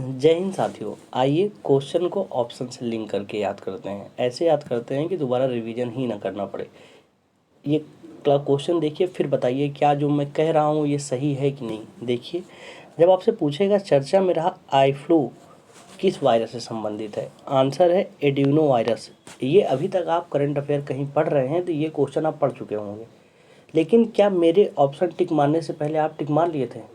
जय हिंद साथियों। आइए क्वेश्चन को ऑप्शन से लिंक करके याद करते हैं। ऐसे याद करते हैं कि दोबारा रिवीजन ही ना करना पड़े। ये क्वेश्चन देखिए, फिर बताइए क्या जो मैं कह रहा हूँ ये सही है कि नहीं। देखिए, जब आपसे पूछेगा चर्चा में रहा आई फ्लू किस वायरस से संबंधित है, आंसर है एड्यूनो वायरस। ये अभी तक आप करंट अफेयर कहीं पढ़ रहे हैं तो ये क्वेश्चन आप पढ़ चुके होंगे। लेकिन क्या मेरे ऑप्शन टिक मारने से पहले आप टिक मार लिए थे?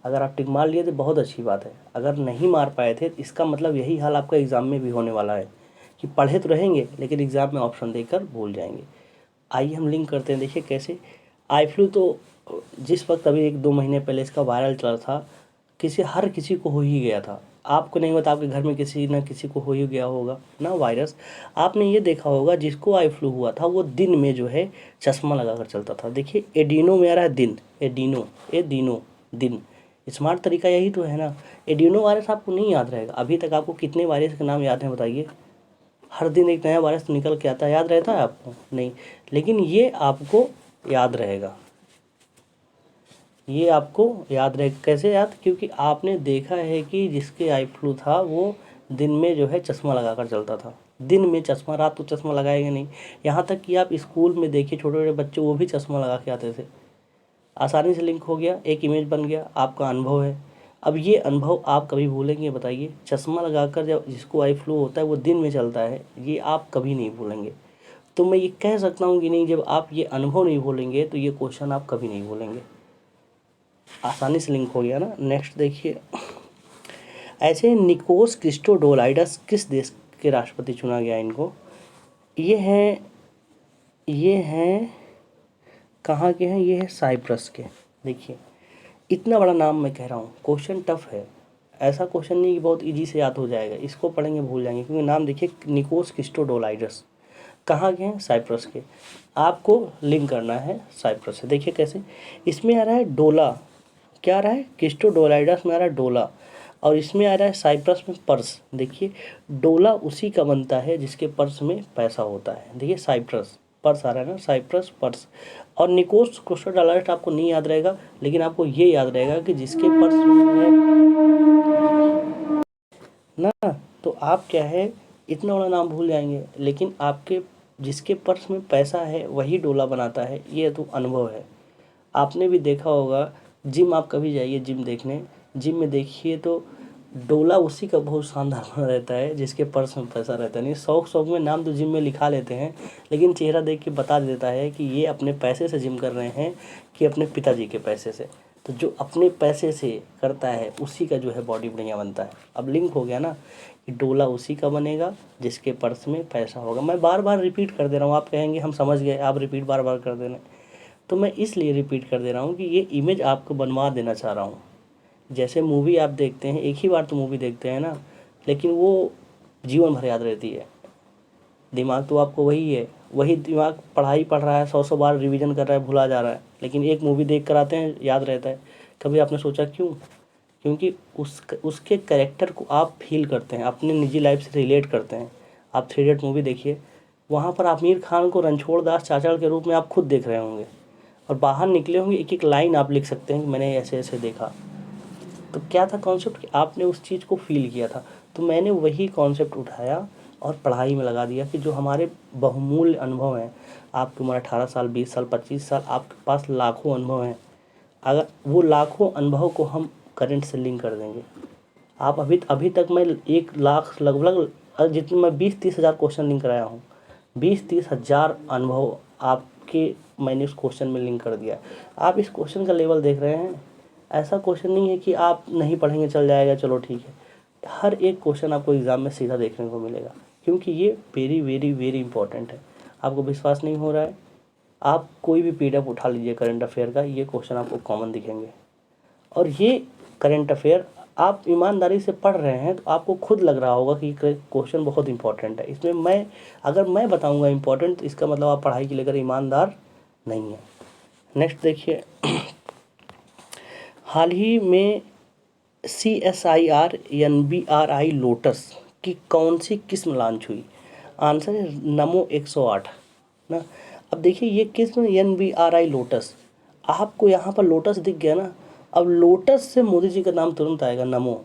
अगर आप टिक मार लिए तो बहुत अच्छी बात है। अगर नहीं मार पाए थे इसका मतलब यही हाल आपका एग्ज़ाम में भी होने वाला है कि पढ़े तो रहेंगे लेकिन एग्ज़ाम में ऑप्शन देकर भूल जाएंगे। आइए हम लिंक करते हैं। देखिए कैसे। आई फ्लू तो जिस वक्त अभी 1-2 महीने पहले इसका वायरल चला था, हर किसी को हो ही गया था। आपको नहीं होता, आपके घर में किसी न किसी को हो ही गया होगा ना वायरस। आपने ये देखा होगा जिसको आई फ्लू हुआ था वो दिन में जो है चश्मा लगा कर चलता था। देखिए एडिनो में आ रहा है दिन, एडिनो दिन। स्मार्ट तरीका यही तो है ना। एडिनो वायरस आपको नहीं याद रहेगा। अभी तक आपको कितने वायरस के नाम याद हैं बताइए? हर दिन एक नया वायरस तो निकल के आता है, याद रहता है आपको? नहीं। लेकिन ये आपको याद रहेगा, ये आपको याद रहेगा। कैसे याद? क्योंकि आपने देखा है कि जिसके आई फ्लू था वो दिन में जो है चश्मा लगा कर चलता था। दिन में चश्मा, रात को चश्मा लगाएंगे नहीं। यहाँ तक कि आप स्कूल में देखिए छोटे छोटे बच्चे वो भी चश्मा लगा के आते थे। आसानी से लिंक हो गया, एक इमेज बन गया, आपका अनुभव है। अब ये अनुभव आप कभी भूलेंगे बताइए? चश्मा लगाकर जब जिसको आई फ्लू होता है वो दिन में चलता है, ये आप कभी नहीं भूलेंगे। तो मैं ये कह सकता हूँ कि नहीं, जब आप ये अनुभव नहीं भूलेंगे तो ये क्वेश्चन आप कभी नहीं भूलेंगे। आसानी से लिंक हो गया ना। नेक्स्ट देखिए, ऐसे निकोस क्रिस्टोडोलाइडस किस देश के राष्ट्रपति चुना गया इनको? ये हैं कहाँ के हैं? ये है साइप्रस के। देखिए इतना बड़ा नाम मैं कह रहा हूँ, क्वेश्चन टफ है। ऐसा क्वेश्चन नहीं कि बहुत इजी से याद हो जाएगा, इसको पढ़ेंगे भूल जाएंगे। क्योंकि नाम देखिए निकोस क्रिस्टोडोलाइडस, कहाँ के हैं? साइप्रस के। आपको लिंक करना है साइप्रस से। देखिए कैसे। इसमें आ रहा है डोला, क्या आ रहा है? क्रिस्टोडोलाइडस में आ रहा है डोला, और इसमें आ रहा है साइप्रस में पर्स। देखिए डोला उसी का बनता है जिसके पर्स में पैसा होता है। देखिए साइप्रस, पर्स आ रहा है ना, साइप्रस पर्स। और निकोस क्रिस्टोडोलाइडस आपको नहीं याद रहेगा, लेकिन आपको ये याद रहेगा कि जिसके पर्स में ना, तो आप क्या है इतना बड़ा नाम भूल जाएंगे। लेकिन आपके जिसके पर्स में पैसा है वही डोला बनाता है, ये तो अनुभव है। आपने भी देखा होगा, जिम आप कभी जाइए जिम देखने, जिम में देखिए तो डोला उसी का बहुत शानदार बना रहता है जिसके पर्स में पैसा रहता है। नहीं, शौक शौक में नाम तो जिम में लिखा लेते हैं, लेकिन चेहरा देख के बता देता है कि ये अपने पैसे से जिम कर रहे हैं कि अपने पिताजी के पैसे से। तो जो अपने पैसे से करता है उसी का जो है बॉडी बढ़िया बनता है। अब लिंक हो गया ना कि डोला उसी का बनेगा जिसके पर्स में पैसा होगा। मैं बार बार रिपीट कर दे रहा हूँ, आप कहेंगे हम समझ गए, आप रिपीट बार बार कर दे रहे हैं। तो मैं इसलिए रिपीट कर दे रहा हूँ कि ये इमेज आपको बनवा देना चाह रहा हूँ। जैसे मूवी आप देखते हैं, एक ही बार तो मूवी देखते हैं ना, लेकिन वो जीवन भर याद रहती है। दिमाग तो आपको वही है, वही दिमाग पढ़ाई पढ़ रहा है, 100 बार रिवीजन कर रहा है, भुला जा रहा है, लेकिन एक मूवी देख कर आते हैं याद रहता है। कभी आपने सोचा क्यों? क्योंकि उसके कैरेक्टर को आप फील करते हैं, अपने निजी लाइफ से रिलेट करते हैं। आप 3 इडियट मूवी देखिए, वहाँ पर आमिर खान को रणछोड़ दास चाचा के रूप में आप खुद देख रहे होंगे, और बाहर निकले होंगे एक एक लाइन आप लिख सकते हैं कि मैंने ऐसे ऐसे देखा। तो क्या था कॉन्सेप्ट कि आपने उस चीज़ को फील किया था। तो मैंने वही कॉन्सेप्ट उठाया और पढ़ाई में लगा दिया कि जो हमारे बहुमूल्य अनुभव हैं, आपकी उम्र 18 साल, 20 साल, 25 साल, आपके पास लाखों अनुभव हैं। अगर वो लाखों अनुभव को हम करंट से लिंक कर देंगे, आप अभी तक मैं 1 लाख लगभग जितने मैं 20-30 हज़ार क्वेश्चन लिंक कराया हूँ, 20-30 हज़ार अनुभव आपके मैंने उस क्वेश्चन में लिंक कर दिया। आप इस क्वेश्चन का लेवल देख रहे हैं। ऐसा क्वेश्चन नहीं है कि आप नहीं पढ़ेंगे चल जाएगा चलो ठीक है। हर एक क्वेश्चन आपको एग्ज़ाम में सीधा देखने को मिलेगा, क्योंकि ये वेरी वेरी वेरी इंपॉर्टेंट है। आपको विश्वास नहीं हो रहा है, आप कोई भी PDF उठा लीजिए करंट अफेयर का, ये क्वेश्चन आपको कॉमन दिखेंगे। और ये करंट अफेयर आप ईमानदारी से पढ़ रहे हैं तो आपको खुद लग रहा होगा कि क्वेश्चन बहुत इंपॉर्टेंट है। इसमें अगर मैं बताऊंगा इंपॉर्टेंट तो इसका मतलब आप पढ़ाई के लेकर ईमानदार नहीं है। नेक्स्ट देखिए, हाल ही में CSIR NBRI लोटस की कौन सी किस्म लॉन्च हुई? आंसर है नमो 108 ना। अब देखिए ये किस्म NBRI लोटस, आपको यहाँ पर लोटस दिख गया ना। अब लोटस से मोदी जी का नाम तुरंत आएगा, नमो।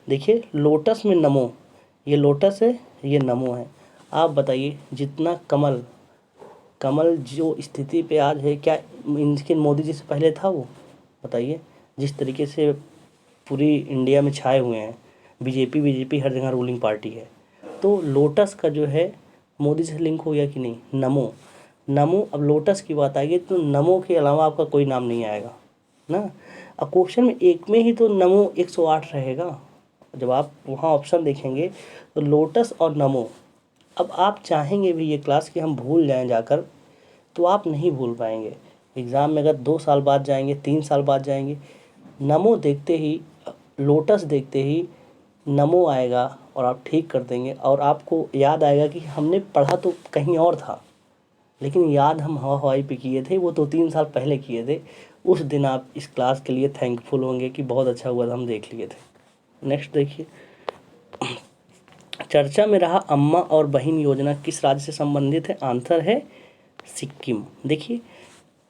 देखिए लोटस में नमो, ये लोटस है, ये नमो है। आप बताइए जितना कमल कमल जो स्थिति पे आज है, क्या इनके मोदी जी से पहले था वो? बताइए। जिस तरीके से पूरी इंडिया में छाए हुए हैं, बीजेपी हर जगह रूलिंग पार्टी है। तो लोटस का जो है मोदी से लिंक हो गया कि नहीं? नमो, नमो। अब लोटस की बात आएगी तो नमो के अलावा आपका कोई नाम नहीं आएगा ना। अब क्वेश्चन में एक में ही तो नमो 108 रहेगा। जब आप वहाँ ऑप्शन देखेंगे तो लोटस और नमो, अब आप चाहेंगे भी ये क्लास कि हम भूल जाएं जाकर, तो आप नहीं भूल पाएंगे। एग्ज़ाम में अगर 2 साल बाद जाएंगे, 3 साल बाद जाएंगे, नमो देखते ही, लोटस देखते ही नमो आएगा और आप ठीक कर देंगे और आपको याद आएगा कि हमने पढ़ा तो कहीं और था, लेकिन याद हम हवा हवाई पे किए थे, वो तो 3 साल पहले किए थे। उस दिन आप इस क्लास के लिए थैंकफुल होंगे कि बहुत अच्छा हुआ था हम देख लिए थे। नेक्स्ट देखिए, चर्चा में रहा अम्मा और बहन योजना किस राज्य से संबंधित है? आंसर है सिक्किम। देखिए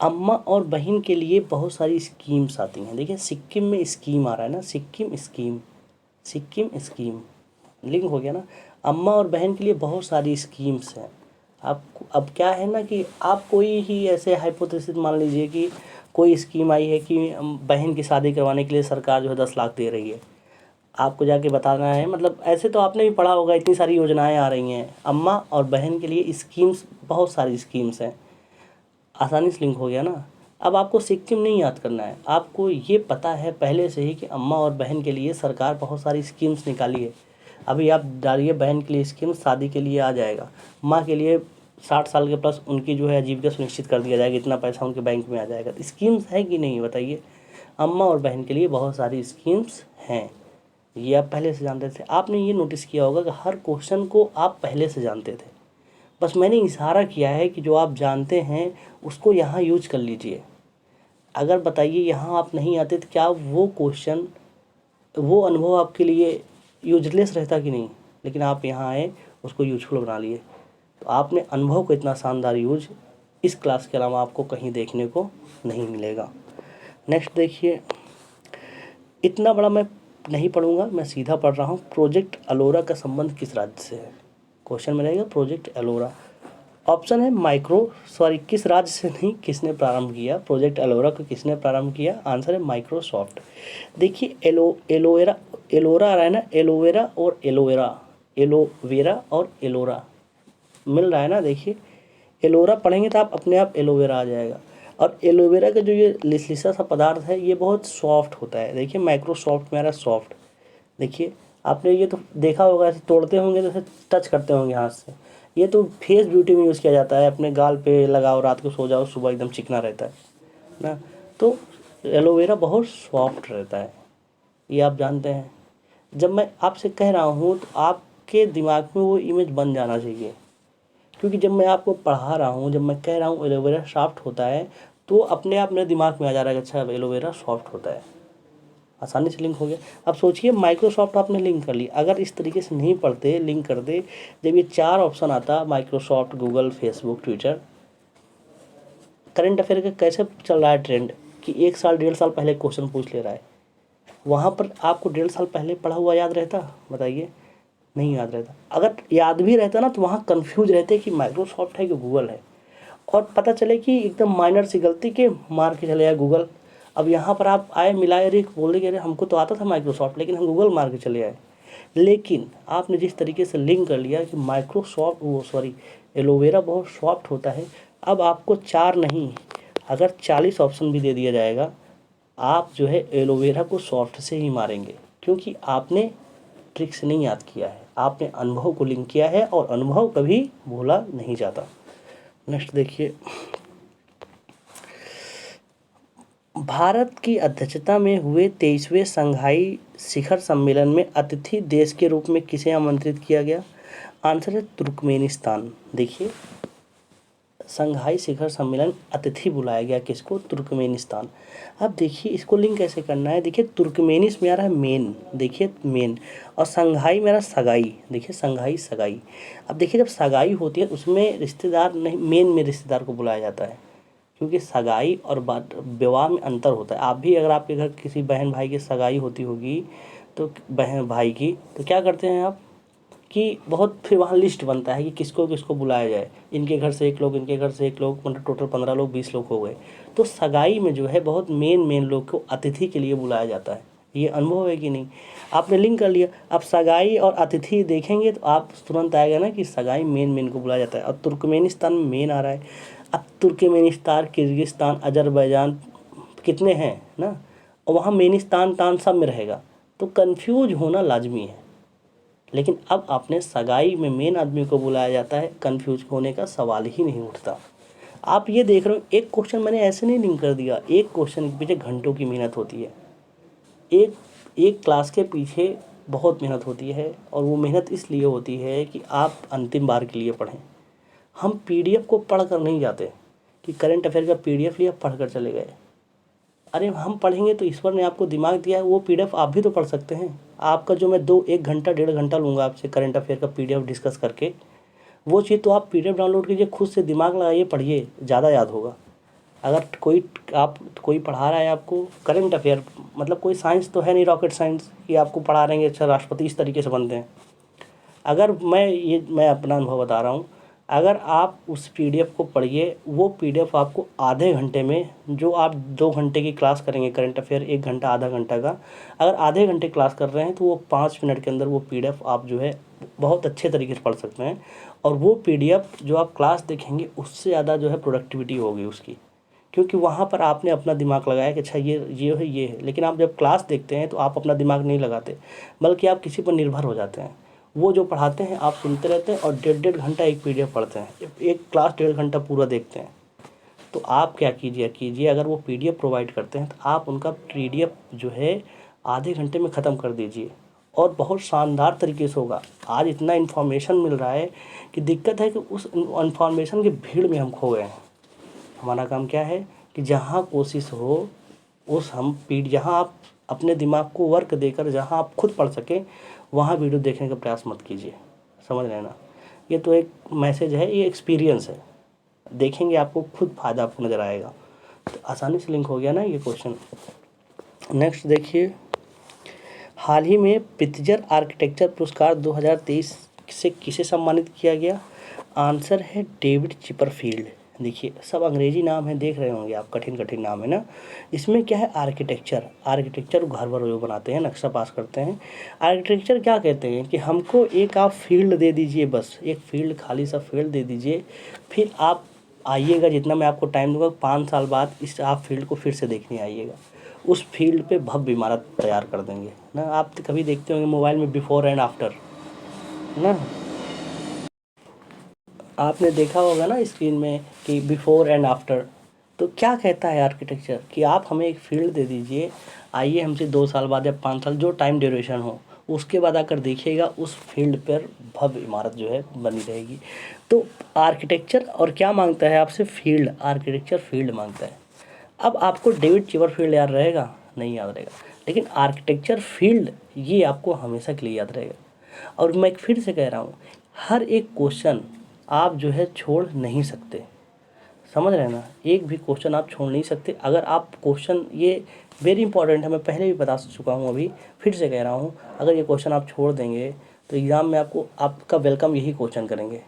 अम्मा और बहन के लिए बहुत सारी स्कीम्स आती हैं। देखिए सिक्किम में स्कीम आ रहा है ना, Sikkim scheme, Sikkim scheme link हो गया ना। अम्मा और बहन के लिए बहुत सारी स्कीम्स हैं। आपको अब क्या है ना कि आप कोई ही ऐसे हाइपोथेसिस मान लीजिए कि कोई स्कीम आई है कि बहन की शादी करवाने के लिए सरकार जो है 10 लाख दे रही है, आपको जाके बताना है। मतलब ऐसे तो आपने भी पढ़ा होगा, इतनी सारी योजनाएं आ रही हैं अम्मा और बहन के लिए स्कीम्स, बहुत सारी स्कीम्स हैं। आसानी से लिंक हो गया ना। अब आपको सिक्किम नहीं याद करना है, आपको ये पता है पहले से ही कि अम्मा और बहन के लिए सरकार बहुत सारी स्कीम्स निकाली है। अभी आप डालिए बहन के लिए स्कीम, शादी के लिए आ जाएगा। माँ के लिए 60 साल के प्लस उनकी जो है आजीविका सुनिश्चित कर दिया जाएगा, इतना पैसा उनके बैंक में आ जाएगा। तो स्कीम्स है कि नहीं बताइए? अम्मा और बहन के लिए बहुत सारी स्कीम्स हैं, ये आप पहले से जानते थे। आपने ये नोटिस किया होगा कि हर क्वेश्चन को आप पहले से जानते थे, बस मैंने इशारा किया है कि जो आप जानते हैं उसको यहाँ यूज कर लीजिए। अगर बताइए यहाँ आप नहीं आते तो क्या वो क्वेश्चन, वो अनुभव आपके लिए यूजलेस रहता कि नहीं? लेकिन आप यहाँ आए, उसको यूजफुल बना लिए। तो आपने अनुभव को इतना शानदार यूज इस क्लास के अलावा आपको कहीं देखने को नहीं मिलेगा। नेक्स्ट देखिए, इतना बड़ा मैं नहीं पढ़ूंगा, मैं सीधा पढ़ रहा हूँ। प्रोजेक्ट अलोरा का संबंध किस राज्य से है? क्वेश्चन में रहेगा प्रोजेक्ट अलोरा। ऑप्शन है किस राज्य से नहीं, किसने प्रारंभ किया प्रोजेक्ट एलोरा को? किसने प्रारंभ किया? आंसर है माइक्रोसॉफ्ट। देखिए एलोवेरा, एलोरा आ रहा है ना, एलोवेरा और एलोवेरा, एलोवेरा और एलोरा मिल रहा है ना। देखिए एलोरा पढ़ेंगे तो आप अपने आप एलोवेरा आ जाएगा। और एलोवेरा का जो ये लिसलिसा सा पदार्थ है ये बहुत सॉफ्ट होता है। देखिए माइक्रोसॉफ्ट में आ रहा है सॉफ्ट। देखिए आपने ये तो देखा होगा, ऐसे तोड़ते होंगे तो ऐसे टच करते होंगे हाथ से। ये तो फेस ब्यूटी में यूज़ किया जाता है, अपने गाल पे लगाओ, रात को सो जाओ, सुबह एकदम चिकना रहता है ना। तो एलोवेरा बहुत सॉफ्ट रहता है, ये आप जानते हैं। जब मैं आपसे कह रहा हूँ तो आपके दिमाग में वो इमेज बन जाना चाहिए, क्योंकि जब मैं आपको पढ़ा रहा हूँ, जब मैं कह रहा हूँ एलोवेरा सॉफ्ट होता है, तो अपने आप मेरे दिमाग में आ जा रहा है कि अच्छा एलोवेरा सॉफ्ट होता है। आसानी से लिंक हो गया। अब सोचिए माइक्रोसॉफ्ट आपने लिंक कर लिया, अगर इस तरीके से नहीं पढ़ते, लिंक कर दे, जब ये 4 ऑप्शन आता Microsoft, Google, Facebook, Twitter, current affair का कैसे चल रहा है ट्रेंड कि 1 साल 1.5 साल पहले क्वेश्चन पूछ ले रहा है, वहाँ पर आपको 1.5 साल पहले पढ़ा हुआ याद रहता? बताइए, नहीं याद रहता। अगर याद भी रहता ना तो वहाँ कन्फ्यूज रहते कि माइक्रोसॉफ्ट है कि गूगल है, और पता चले कि एकदम माइनर सी गलती के मार के चले आए गूगल। अब यहाँ पर आप आए मिलाए, अरे बोल रहे कि अरे हमको तो आता था माइक्रोसॉफ्ट, लेकिन हम गूगल मार के चले आए। लेकिन आपने जिस तरीके से लिंक कर लिया कि एलोवेरा बहुत सॉफ्ट होता है, अब आपको 4 नहीं, अगर 40 ऑप्शन भी दे दिया जाएगा, आप जो है एलोवेरा को सॉफ्ट से ही मारेंगे, क्योंकि आपने ट्रिक से नहीं याद किया है, आपने अनुभव को लिंक किया है, और अनुभव कभी भूला नहीं जाता। नेक्स्ट देखिए, भारत की अध्यक्षता में हुए 23वें संघाई शिखर सम्मेलन में अतिथि देश के रूप में किसे आमंत्रित किया गया? आंसर है तुर्कमेनिस्तान। देखिए संघाई शिखर सम्मेलन अतिथि बुलाया गया किसको? तुर्कमेनिस्तान। अब देखिए इसको लिंक कैसे करना है, देखिए तुर्कमेनिस में आ रहा है मेन, देखिए मेन, और संघाई में आ रहा है सगाई, देखिए संघाई सगाई। अब देखिए जब सगाई होती है उसमें रिश्तेदार नहीं, मेन में रिश्तेदार को बुलाया जाता है, क्योंकि सगाई और विवाह में अंतर होता है। आप भी अगर आपके घर किसी बहन भाई की सगाई होती होगी तो बहन भाई की, तो क्या करते हैं आप कि बहुत फिर वहाँ लिस्ट बनता है कि किसको किसको बुलाया जाए, इनके घर से 1 लोग, इनके घर से 1 लोग, मतलब टोटल 15 लोग 20 लोग हो गए। तो सगाई में जो है बहुत मेन लोग को अतिथि के लिए बुलाया जाता है। ये अनुभव है कि नहीं? आपने लिंक कर लिया। अब सगाई और अतिथि देखेंगे तो आप तुरंत आएगा ना कि सगाई मेन को बुलाया जाता है। और तुर्कमेनिस्तान में मेन आ रहा है। अब तुर्कमेनिस्तान, किर्गिस्तान, अजरबैजान कितने हैं ना, और वहाँ मेनिस्तान तान सब में रहेगा, तो कन्फ्यूज होना लाजमी है। लेकिन अब आपने सगाई में मेन आदमी को बुलाया जाता है, कन्फ्यूज होने का सवाल ही नहीं उठता। आप ये देख रहे हो, एक क्वेश्चन मैंने ऐसे नहीं लिंक कर दिया, एक क्वेश्चन के पीछे घंटों की मेहनत होती है। एक एक क्लास के पीछे बहुत मेहनत होती है, और वो मेहनत इसलिए होती है कि आप अंतिम बार के लिए पढ़ें। हम पीडीएफ को पढ़ कर नहीं जाते कि करंट अफेयर का पीडीएफ लिया पढ़ कर चले गए। अरे हम पढ़ेंगे तो ईश्वर ने आपको दिमाग दिया है, वो पीडीएफ आप भी तो पढ़ सकते हैं। आपका जो मैं 1 घंटा 1.5 घंटा लूँगा आपसे करंट अफेयर का पीडीएफ डिस्कस करके, वो चीज़ तो आप पीडीएफ डाउनलोड कीजिए, खुद से दिमाग लगाइए, पढ़िए, ज़्यादा याद होगा। अगर कोई पढ़ा रहा है आपको करंट अफेयर, मतलब कोई साइंस तो है नहीं, रॉकेट साइंस कि आपको पढ़ा रहे हैं अच्छा राष्ट्रपति इस तरीके से बनते हैं। अगर मैं अपना अनुभव बता रहा हूँ, अगर आप उस पीडीएफ को पढ़िए, वो पीडीएफ आपको आधे घंटे में, जो आप 2 घंटे की क्लास करेंगे करंट अफेयर, 1 घंटा आधा घंटा का, अगर आधे घंटे क्लास कर रहे हैं तो वो 5 मिनट के अंदर वो पीडीएफ आप जो है बहुत अच्छे तरीके से पढ़ सकते हैं। और वो पीडीएफ जो आप क्लास देखेंगे उससे ज़्यादा जो है प्रोडक्टिविटी होगी उसकी, क्योंकि वहाँ पर आपने अपना दिमाग लगाया कि अच्छा ये है। लेकिन आप जब क्लास देखते हैं तो आप अपना दिमाग नहीं लगाते, बल्कि आप किसी पर निर्भर हो जाते हैं। वो जो पढ़ाते हैं आप सुनते रहते हैं, और 1.5 घंटा एक पीडीएफ पढ़ते हैं, एक क्लास 1.5 घंटा पूरा देखते हैं। तो आप क्या कीजिए, अगर वो पीडीएफ प्रोवाइड करते हैं तो आप उनका पीडीएफ जो है आधे घंटे में ख़त्म कर दीजिए, और बहुत शानदार तरीके से होगा। आज इतना इन्फॉर्मेशन मिल रहा है कि दिक्कत है कि उस इन्फॉर्मेशन की भीड़ में हम खो गए हैं। हमारा काम क्या है कि जहाँ कोशिश हो जहाँ आप अपने दिमाग को वर्क देकर, जहाँ आप खुद पढ़ सकें, वहाँ वीडियो देखने का प्रयास मत कीजिए। समझ रहे हैं ना? ये तो एक मैसेज है, ये एक्सपीरियंस है। देखेंगे आपको खुद फ़ायदा आपको नज़र आएगा। तो आसानी से लिंक हो गया ना ये क्वेश्चन। नेक्स्ट देखिए, हाल ही में पित्जर आर्किटेक्चर पुरस्कार 2023 से किसे सम्मानित किया गया? आंसर है डेविड चिपरफील्ड। देखिए सब अंग्रेजी नाम है, देख रहे होंगे आप, कठिन नाम है ना। इसमें क्या है, आर्किटेक्चर घर वर जो बनाते हैं, नक्शा पास करते हैं। आर्किटेक्चर क्या कहते हैं कि हमको एक आप फील्ड दे दीजिए, बस एक फील्ड, खाली सा फील्ड दे दीजिए, फिर आप आइएगा, जितना मैं आपको टाइम दूंगा 5 साल बाद इस आप फील्ड को फिर से देखने आइएगा। उस फील्ड पे भव्य इमारत तैयार कर देंगे ना। आप कभी देखते होंगे मोबाइल में बिफोर एंड आफ्टर ना, आपने देखा होगा ना स्क्रीन में कि बिफोर एंड आफ्टर। तो क्या कहता है आर्किटेक्चर कि आप हमें एक फील्ड दे दीजिए, आइए हमसे 2 साल बाद या 5 साल, जो टाइम ड्यूरेशन हो, उसके बाद आकर देखिएगा उस फील्ड पर भव्य इमारत जो है बनी रहेगी। तो आर्किटेक्चर और क्या मांगता है आपसे, फील्ड, आर्किटेक्चर फील्ड मांगता है। अब आपको डेविड चिपरफील्ड याद रहेगा? नहीं याद रहेगा, लेकिन आर्किटेक्चर फील्ड ये आपको हमेशा के लिए याद रहेगा। और मैं फिर से कह रहा हूँ, हर एक क्वेश्चन आप जो है छोड़ नहीं सकते। समझ रहे हैं ना? एक भी क्वेश्चन आप छोड़ नहीं सकते। अगर आप क्वेश्चन, ये वेरी इंपॉर्टेंट है, मैं पहले भी बता चुका हूँ, अभी फिर से कह रहा हूँ, अगर ये क्वेश्चन आप छोड़ देंगे तो एग्ज़ाम में आपका वेलकम यही क्वेश्चन करेंगे।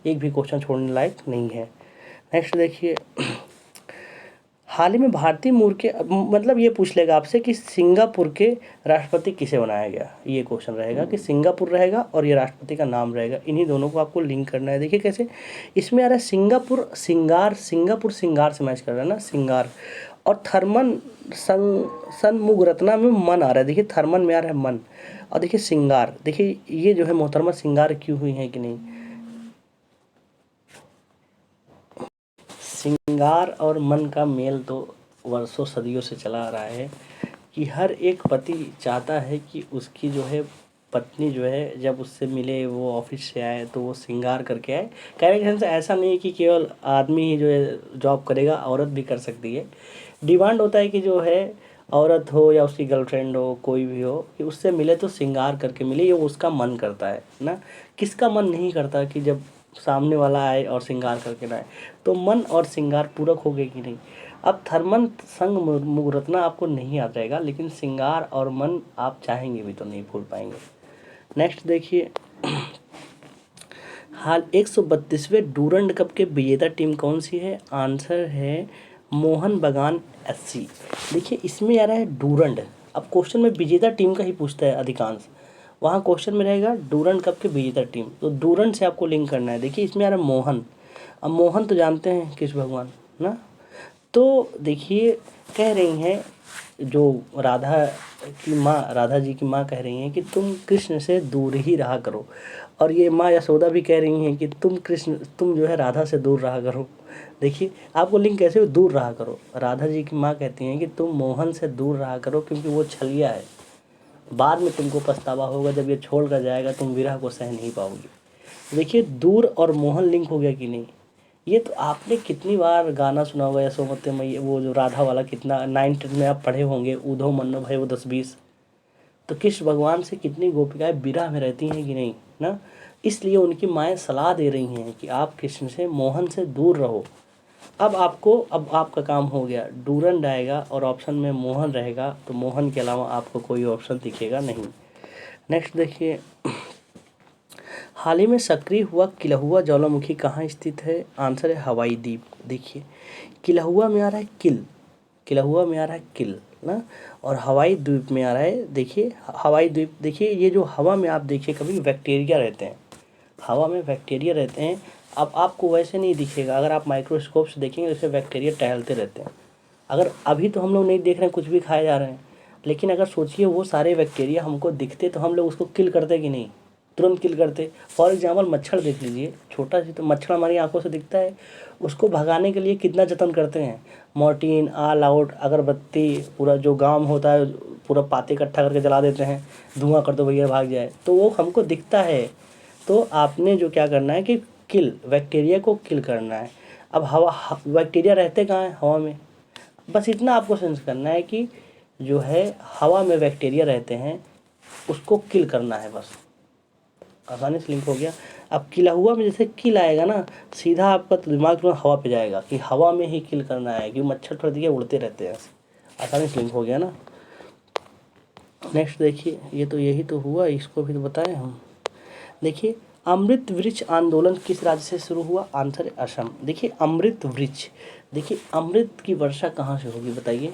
एक भी क्वेश्चन छोड़ने लायक नहीं है। नेक्स्ट देखिए, हाल ही में भारतीय मूल के, मतलब ये पूछ लेगा आपसे कि सिंगापुर के राष्ट्रपति किसे बनाया गया। ये क्वेश्चन रहेगा कि सिंगापुर रहेगा और ये राष्ट्रपति का नाम रहेगा, इन्हीं दोनों को आपको लिंक करना है। देखिए कैसे इसमें आ रहा है, सिंगापुर सिंगार से मैच कर रहा है ना, सिंगार। और थर्मन सनमुगरत्ना में मन आ रहा है। देखिए थर्मन में आ रहा है मन, और देखिए सिंगार, देखिए ये जो है मोहतरमा सिंगार क्यों हुई है कि नहीं। सिंगार और मन का मेल तो वर्षों सदियों से चला आ रहा है कि हर एक पति चाहता है कि उसकी जो है पत्नी जो है जब उससे मिले, वो ऑफिस से आए तो वो सिंगार करके आए। कहने के से ऐसा नहीं है कि केवल आदमी ही जो है जॉब करेगा, औरत भी कर सकती है। डिमांड होता है कि जो है औरत हो या उसकी गर्लफ्रेंड हो, कोई भी हो, कि उससे मिले तो सिंगार करके मिले, ये उसका मन करता है ना। किसका मन नहीं करता कि जब सामने वाला आए और श्रृंगार करके लाए। तो मन और श्रृंगार पूरक हो गए कि नहीं। अब थर्मन संग मुगरतना आपको नहीं याद रहेगा, लेकिन सिंगार और मन आप चाहेंगे भी तो नहीं भूल पाएंगे। नेक्स्ट देखिए, हाल 132वें डूरंड कप के विजेता टीम कौन सी है? आंसर है मोहन बगान SC। देखिए इसमें आ रहा है डूरंड, अब क्वेश्चन में विजेता टीम का ही पूछता है अधिकांश, वहाँ क्वेश्चन में रहेगा डूरंड कप के विजेता टीम, तो डूरंड से आपको लिंक करना है। देखिए इसमें आ रहा है मोहन, अब मोहन तो जानते हैं कृष्ण भगवान ना, तो देखिए कह रही हैं जो राधा की माँ, राधा जी की माँ कह रही हैं कि तुम कृष्ण से दूर ही रहा करो, और ये माँ यशोदा भी कह रही हैं कि तुम जो है राधा से दूर रहा करो। देखिए आपको लिंक कैसे हो, दूर रहा करो। राधा जी की माँ कहती हैं कि तुम मोहन से दूर रहा करो क्योंकि वो छलिया है, बाद में तुमको पछतावा होगा, जब ये छोड़ कर जाएगा तुम विरह को सह नहीं पाओगे। देखिए दूर और मोहन लिंक हो गया कि नहीं? ये तो आपने कितनी बार गाना सुना होगा यशोमती मैया, वो जो राधा वाला, कितना 9th में आप पढ़े होंगे, ऊधो मन्नो भय वो 10-20। तो कृष्ण भगवान से कितनी गोपिकाएं विरह में रहती हैं कि नहीं ना, इसलिए उनकी माएँ सलाह दे रही हैं कि आप कृष्ण से, मोहन से दूर रहो। अब आपका काम हो गया, डूरंड आएगा और ऑप्शन में मोहन रहेगा, तो मोहन के अलावा आपको कोई ऑप्शन दिखेगा नहीं। नेक्स्ट देखिए, हाल ही में सक्रिय हुआ किलहुआ ज्वालामुखी कहाँ स्थित है? आंसर है हवाई द्वीप। देखिए किलहुआ में आ रहा है किल, किलहुआ में आ रहा है किल ना, और हवाई द्वीप में आ रहा है, देखिए हवाई द्वीप। देखिए ये जो हवा में आप देखिए कभी बैक्टीरिया रहते हैं, हवा में बैक्टीरिया रहते हैं। अब आपको वैसे नहीं दिखेगा, अगर आप माइक्रोस्कोप से देखेंगे वैसे बैक्टीरिया टहलते रहते हैं। अगर अभी तो हम लोग नहीं देख रहे हैं, कुछ भी खाए जा रहे हैं, लेकिन अगर सोचिए वो सारे बैक्टीरिया हमको दिखते तो हम लोग उसको किल करते कि नहीं? तुरंत किल करते। फॉर एग्जाम्पल मच्छर देख लीजिए, छोटा सी तो मच्छर हमारी आंखों से दिखता है, उसको भगाने के लिए कितना जतन करते हैं, मॉर्टिन, ऑल आउट, अगरबत्ती, पूरा जो गांव होता है पूरा पाते इकट्ठा करके जला देते हैं, धुआं कर दो भैया भाग जाए, तो वो हमको दिखता है। तो आपने जो क्या करना है कि किल, बैक्टीरिया को किल करना है। अब हवा, बैक्टीरिया रहते कहाँ हैं? हवा में। बस इतना आपको सेंस करना है कि जो है हवा में बैक्टीरिया रहते हैं, उसको किल करना है, बस आसानी से लिंक हो गया। अब किला हुआ में जैसे किल आएगा ना, सीधा आपका तो दिमाग तुरंत हवा पे जाएगा कि हवा में ही किल करना है, कि मच्छर थोड़ा दिखे उड़ते रहते हैं, आसानी से लिंक हो गया ना। नेक्स्ट देखिए, ये तो यही तो हुआ, इसको भी तो बताएं हम। देखिए अमृत वृक्ष आंदोलन किस राज्य से शुरू हुआ? आंसर है असम। देखिए अमृत वृक्ष, देखिए अमृत की वर्षा कहाँ से होगी बताइए?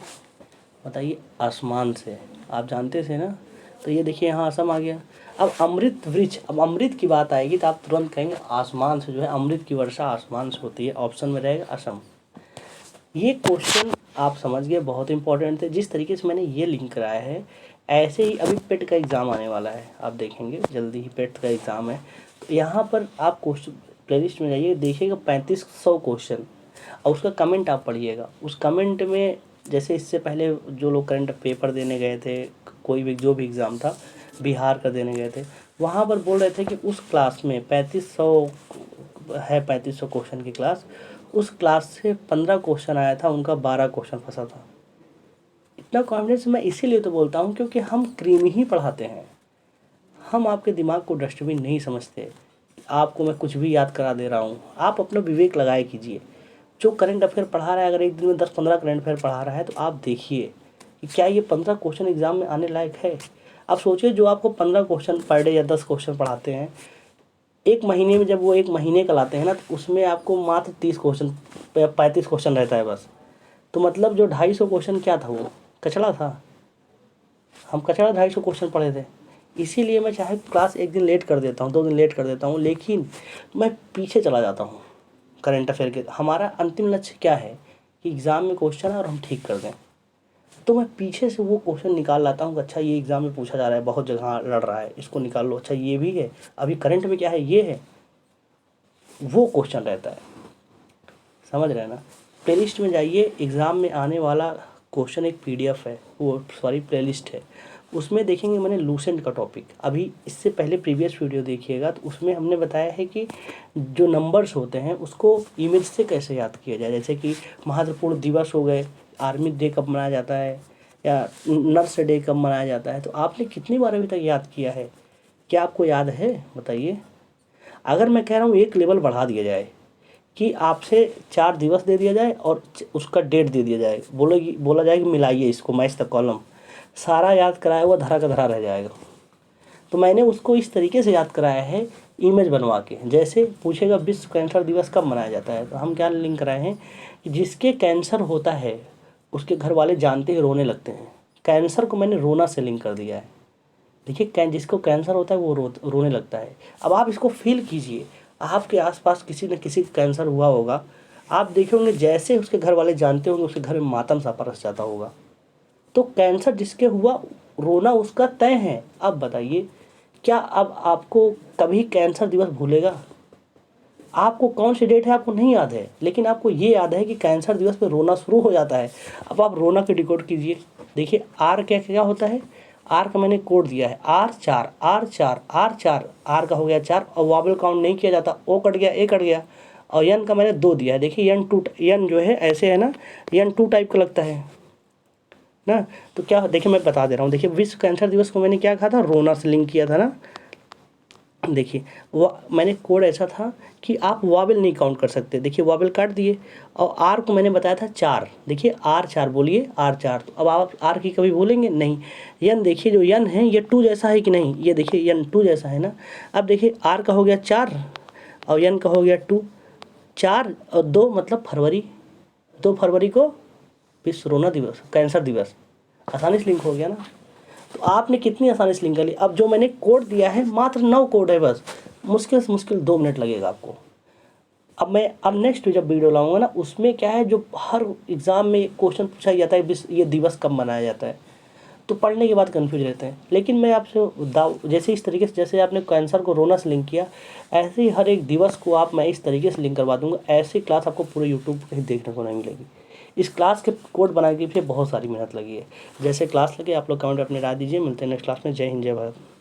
बताइए, आसमान से, आप जानते थे ना। तो ये देखिए यहाँ असम आ गया। अब अमृत वृक्ष, अब अमृत की बात आएगी तो आप तुरंत कहेंगे आसमान से, जो है अमृत की वर्षा आसमान से होती है, ऑप्शन में रहेगा असम। ये क्वेश्चन आप समझ गए, बहुत इंपॉर्टेंट थे। जिस तरीके से मैंने ये लिंक कराया है, ऐसे ही अभी पेट का एग्ज़ाम आने वाला है, आप देखेंगे जल्दी ही पेट का एग्ज़ाम है, तो यहाँ पर आप क्वेश्चन प्लेलिस्ट में जाइए, देखिएगा 3500 क्वेश्चन, और उसका कमेंट आप पढ़िएगा। उस कमेंट में जैसे इससे पहले जो लोग करंट पेपर देने गए थे, कोई भी जो भी एग्ज़ाम था बिहार का देने गए थे, वहाँ पर बोल रहे थे कि उस क्लास में 3500 है, 3500 क्वेश्चन की क्लास, उस क्लास से 15 क्वेश्चन आया था, उनका 12 क्वेश्चन फंसा था। इतना कॉन्फिडेंस मैं इसीलिए तो बोलता हूँ क्योंकि हम क्रीम ही पढ़ाते हैं, हम आपके दिमाग को डस्टबिन नहीं समझते। आपको मैं कुछ भी याद करा दे रहा हूँ, आप अपना विवेक लगाए कीजिए। जो करंट अफेयर पढ़ा रहा है, अगर एक दिन में 10-15 करंट अफेयर पढ़ा रहा है, तो आप देखिए कि क्या ये 15 क्वेश्चन एग्जाम में आने लायक है। आप सोचिए, जो आपको 15 क्वेश्चन पर डे या 10 क्वेश्चन पढ़ाते हैं, एक महीने में जब वो एक महीने का लाते हैं ना, तो उसमें आपको मात्र 30 क्वेश्चन, 35 क्वेश्चन रहता है बस। तो मतलब जो 250 क्वेश्चन क्या था, वो कचड़ा था। हम कचड़ा 250 क्वेश्चन पढ़े थे। इसीलिए मैं चाहे क्लास एक दिन लेट कर देता हूँ, 2 दिन लेट कर देता हूँ, लेकिन मैं पीछे चला जाता हूँ करंट अफेयर के। हमारा अंतिम लक्ष्य क्या है कि एग्ज़ाम में क्वेश्चन है और हम ठीक कर दें, तो मैं पीछे से वो क्वेश्चन निकाल लाता हूँ। अच्छा ये एग्ज़ाम में पूछा जा रहा है, बहुत जगह लड़ रहा है, इसको निकाल लो। अच्छा ये भी है, अभी करंट में क्या है, ये है, वो क्वेश्चन रहता है। समझ रहे हैं ना? प्लेलिस्ट में जाइए, एग्ज़ाम में आने वाला क्वेश्चन एक PDF है, वो सॉरी प्लेलिस्ट है, उसमें देखेंगे मैंने लूसेंट का टॉपिक, अभी इससे पहले प्रीवियस वीडियो देखिएगा, तो उसमें हमने बताया है कि जो नंबर्स होते हैं उसको इमेज से कैसे याद किया जाए। जैसे कि महत्वपूर्ण दिवस हो गए, आर्मी डे कब मनाया जाता है, या नर्स डे कब मनाया जाता है, तो आपने कितनी बार अभी तक याद किया है? क्या आपको याद है बताइए? अगर मैं कह रहा हूँ एक लेवल बढ़ा दिया जाए कि आपसे 4 दिवस दे दिया जाए और उसका डेट दे दिया जाए, बोला जाए कि मिलाइए इसको, मैच द कॉलम। सारा याद कराया हुआ धरा का धरा रह जाएगा। तो मैंने उसको इस तरीके से याद कराया है, इमेज बनवा के। जैसे पूछेगा विश्व कैंसर दिवस कब मनाया जाता है, तो हम क्या लिंक कराए हैं कि जिसके कैंसर होता है उसके घर वाले जानते ही रोने लगते हैं। कैंसर को मैंने रोना से लिंक कर दिया है। देखिए, जिसको कैंसर होता है वो रोने लगता है। अब आप इसको फील कीजिए, आपके आसपास किसी न किसी को कैंसर हुआ होगा, आप देखे होंगे जैसे उसके घर वाले जानते होंगे उसके घर में मातम सा परस जाता होगा। तो कैंसर जिसके हुआ, रोना उसका तय है। अब बताइए, क्या अब आपको कभी कैंसर दिवस भूलेगा? आपको कौन सी डेट है आपको नहीं याद है, लेकिन आपको ये याद है कि कैंसर दिवस पे रोना शुरू हो जाता है। अब आप रोना के डिकोड कीजिए। देखिए, आर क्या क्या होता है, आर का मैंने कोड दिया है, R4 R4 R4, आर का हो गया 4 और वाबल काउंट नहीं किया जाता, ओ कट गया, ए कट गया। और एन का मैंने 2 दिया है। देखिए एन जो है ऐसे है ना, एन 2 टाइप का लगता है ना। तो क्या, देखिए मैं बता दे रहा हूँ। देखिए, विश्व कैंसर दिवस को मैंने क्या कहा था, रोना से लिंक किया था ना। देखिए, वो मैंने कोड ऐसा था कि आप वाबल नहीं काउंट कर सकते। देखिए, वाबल काट दिए। और आर को मैंने बताया था 4। देखिए, R4 बोलिए, R4। तो अब आप आर की कभी बोलेंगे नहीं। यन, देखिए जो यन है ये 2 जैसा है कि नहीं, ये देखिए यन 2 जैसा है ना। अब देखिए, आर का हो गया 4 और यन का हो गया 2। 4 और 2 मतलब फरवरी। 2 फरवरी को विश्व रोना दिवस, कैंसर दिवस। आसानी से लिंक हो गया ना। तो आपने कितनी आसानी से लिंक कर ली। अब जो मैंने कोड दिया है मात्र 9 कोड है बस, मुश्किल से मुश्किल 2 मिनट लगेगा आपको। अब नेक्स्ट जब वीडियो लाऊंगा ना, उसमें क्या है, जो हर एग्ज़ाम में क्वेश्चन पूछा जाता है ये दिवस कब मनाया जाता है, तो पढ़ने के बाद कन्फ्यूज रहते हैं। लेकिन मैं आपसे जैसे इस तरीके से, जैसे आपने कैंसर को रोना से लिंक किया, ऐसे ही हर एक दिवस को मैं इस तरीके से लिंक करवा दूंगा। ऐसी क्लास आपको पूरे यूट्यूब पर कहीं देखने को नहीं मिलेगी। इस क्लास के कोड बनाने के पीछे बहुत सारी मेहनत लगी है। जैसे क्लास लगे आप लोग कमेंट में अपनी राय दीजिए। मिलते हैं नेक्स्ट क्लास में। जय हिंद, जय भारत।